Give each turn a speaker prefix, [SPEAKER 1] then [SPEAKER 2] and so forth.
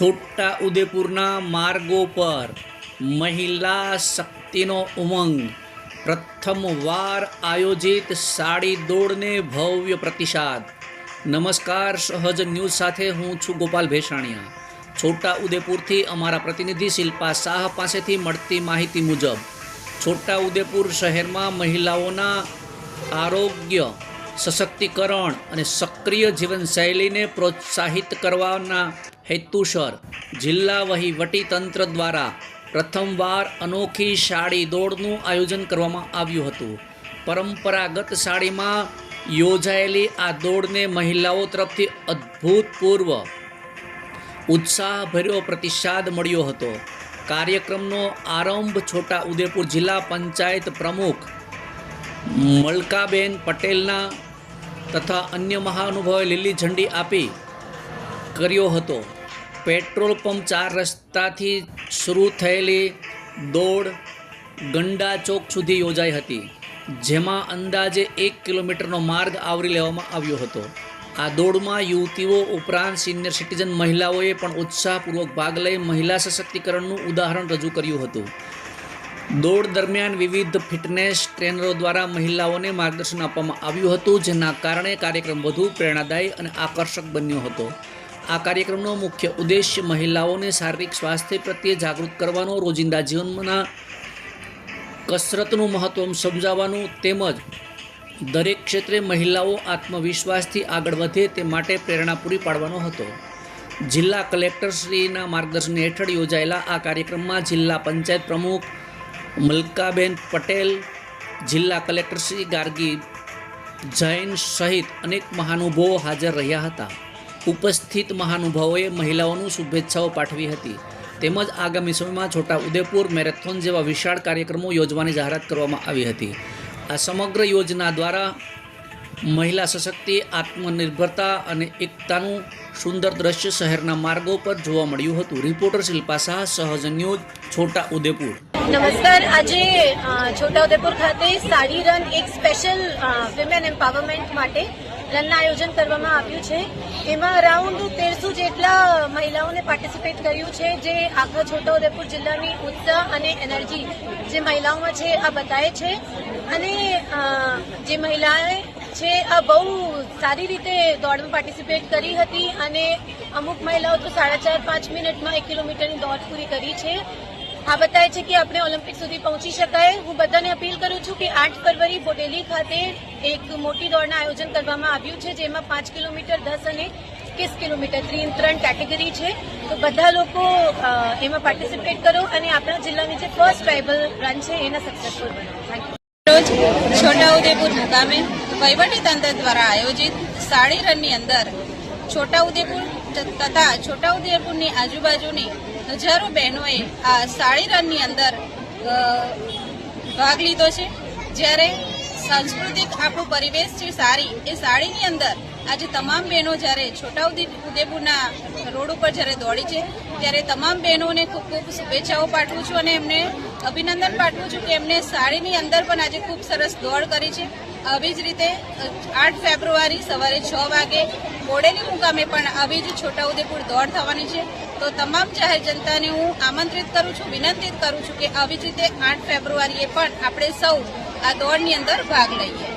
[SPEAKER 1] છોટા ઉદેપુરના માર્ગો પર મહિલા શક્તિનો ઉમંગ, પ્રથમવાર આયોજિત સાડી દોડને ભવ્ય પ્રતિસાદ। નમસ્કાર, સહજ ન્યૂઝ સાથે હું છું ગોપાલ ભેસાણીયા। છોટા ઉદેપુરથી અમારા પ્રતિનિધિ શિલ્પા શાહ પાસેથી મળતી માહિતી મુજબ છોટા ઉદેપુર શહેરમાં મહિલાઓના આરોગ્ય, સશક્તિકરણ અને સક્રિય જીવનશૈલીને પ્રોત્સાહિત કરવાના હેતુસર જિલ્લા વહીવટી તંત્ર દ્વારા પ્રથમવાર અનોખી સાડી દોડનું આયોજન કરવામાં આવ્યું હતું। પરંપરાગત સાડીમાં યોજાયેલી આ દોડને મહિલાઓ તરફથી અભૂતપૂર્વ ઉત્સાહભર્યો પ્રતિસાદ મળ્યો હતો। કાર્યક્રમનો આરંભ છોટા ઉદેપુર જિલ્લા પંચાયત પ્રમુખ મલકાબેન પટેલના તથા અન્ય મહાનુભાવોએ લીલી ઝંડી આપી કર્યો હતો। પેટ્રોલ પંપ 4 રસ્તાથી શરૂ થયેલી દોડ ગંડા ચોક સુધી યોજાઈ હતી, જેમાં અંદાજે 1 કિલોમીટરનો માર્ગ આવરી લેવામાં આવ્યો હતો। આ દોડમાં યુવતીઓ ઉપરાંત સિનિયર સિટીઝન મહિલાઓએ પણ ઉત્સાહપૂર્વક ભાગ લઈ મહિલા સશક્તિકરણનું ઉદાહરણ રજૂ કર્યું હતું। દોડ દરમિયાન વિવિધ ફિટનેસ ટ્રેનરો દ્વારા મહિલાઓને માર્ગદર્શન આપવામાં આવ્યું હતું, જેના કારણે કાર્યક્રમ વધુ પ્રેરણાદાયી અને આકર્ષક બન્યો હતો। આ કાર્યક્રમનો મુખ્ય ઉદ્દેશ્ય મહિલાઓને શારીરિક સ્વાસ્થ્ય પ્રત્યે જાગૃત કરવાનો, રોજિંદા જીવનના કસરતનું મહત્વ સમજાવવાનું તેમજ દરેક ક્ષેત્રે મહિલાઓ આત્મવિશ્વાસથી આગળ વધે તે માટે પ્રેરણા પૂરી પાડવાનો હતો। જિલ્લા કલેક્ટરશ્રીના માર્ગદર્શન હેઠળ યોજાયેલા આ કાર્યક્રમમાં જિલ્લા પંચાયત પ્રમુખ મલકાબેન પટેલ, જિલ્લા કલેક્ટર શ્રી ગાર્ગી જૈન સહિત અનેક મહાનુભાવો હાજર રહ્યા હતા। ઉપસ્થિત મહાનુભાવોએ મહિલાઓનું શુભેચ્છાઓ પાઠવી હતી, તેમજ આગામી સમયમાં છોટા ઉદેપુર મેરેથોન જેવા વિશાળ કાર્યક્રમો યોજવાની જાહેરાત કરવામાં આવી હતી। આ સમગ્ર યોજના દ્વારા મહિલા સશક્તિ, આત્મનિર્ભરતા અને એકતાનું સુંદર દ્રશ્ય શહેરના માર્ગો પર જોવા મળ્યું હતું। રિપોર્ટર શિલ્પા શાહ, સહજ ન્યૂઝ, છોટા ઉદેપુર।
[SPEAKER 2] નમસ્કાર। આજે છોટા ઉદેપુર ખાતે સાડી રન એક સ્પેશિયલ વિમેન એમ્પાવરમેન્ટ માટે રનનું આયોજન કરવામાં આવ્યું છે। એમાં અરાઉન્ડ 1300 જેટલા મહિલાઓને પાર્ટિસિપેટ કર્યું છે, જે આખા છોટા ઉદેપુર જિલ્લાની ઉત્સાહ અને એનર્જી જે મહિલાઓમાં છે આ બતાવે છે। અને જે મહિલાએ છે આ બહુ સારી રીતે દોડમાં પાર્ટિસિપેટ કરી હતી અને અમુક મહિલાઓ તો 4.5-5 મિનિટમાં 1 કિલોમીટરની દોડ પૂરી કરી છે। આ બતાવે છે કે આપણે ઓલિમ્પિક સુધી પહોંચી શકાય। હું બધાને અપીલ કરું છું કે 8 ફરવરી બોડેલી ખાતે એક મોટી દોડનું આયોજન કરવામાં આવ્યું છે, જેમાં 5 કિલોમીટર, 10 અને 21 કિલોમીટર 3 કેટેગરી છે। તો બધા લોકો એમાં પાર્ટિસિપેટ કરો અને આપણા જિલ્લાની જે ફર્સ્ટ ટ્રાઇબલ રન છે એના સક્સેસફુલ બનો। Thank you.
[SPEAKER 3] રોજ છોટા ઉદેપુર મુકામે વહીવટી તંત્ર દ્વારા આયોજિત સાડી રનની અંદર છોટા ઉદેપુર તથા છોટા ઉદેપુરની આજુબાજુની હજારો બહેનોએ આ સાડી રનની અંદર ભાગ લીધો છે। જ્યારે સાંસ્કૃતિક આપણું પરિવેશ છે સાડી, એ સાડીની અંદર આજે તમામ બહેનો જ્યારે છોટા ઉદેપુરના રોડ ઉપર જ્યારે દોડી છે, ત્યારે તમામ બહેનોને ખૂબ ખૂબ શુભેચ્છાઓ પાઠવું છું અને એમને અભિનંદન પાઠવું છું કે એમને સાડીની અંદર પણ આજે ખૂબ સરસ દોડ કરી છે। આવી જ રીતે 8 ફેબ્રુઆરી સવારે 6 વાગે બોડેલી મુકામે પણ આવી જ છોટાઉદેપુર દોડ થવાની છે। તો તમામ જાહેર જનતાને હું આમંત્રિત કરું છું, વિનંતી કરું છું કે આવી જ રીતે 8 ફેબ્રુઆરીએ પણ આપણે સૌ આ દોડની અંદર ભાગ લઈએ।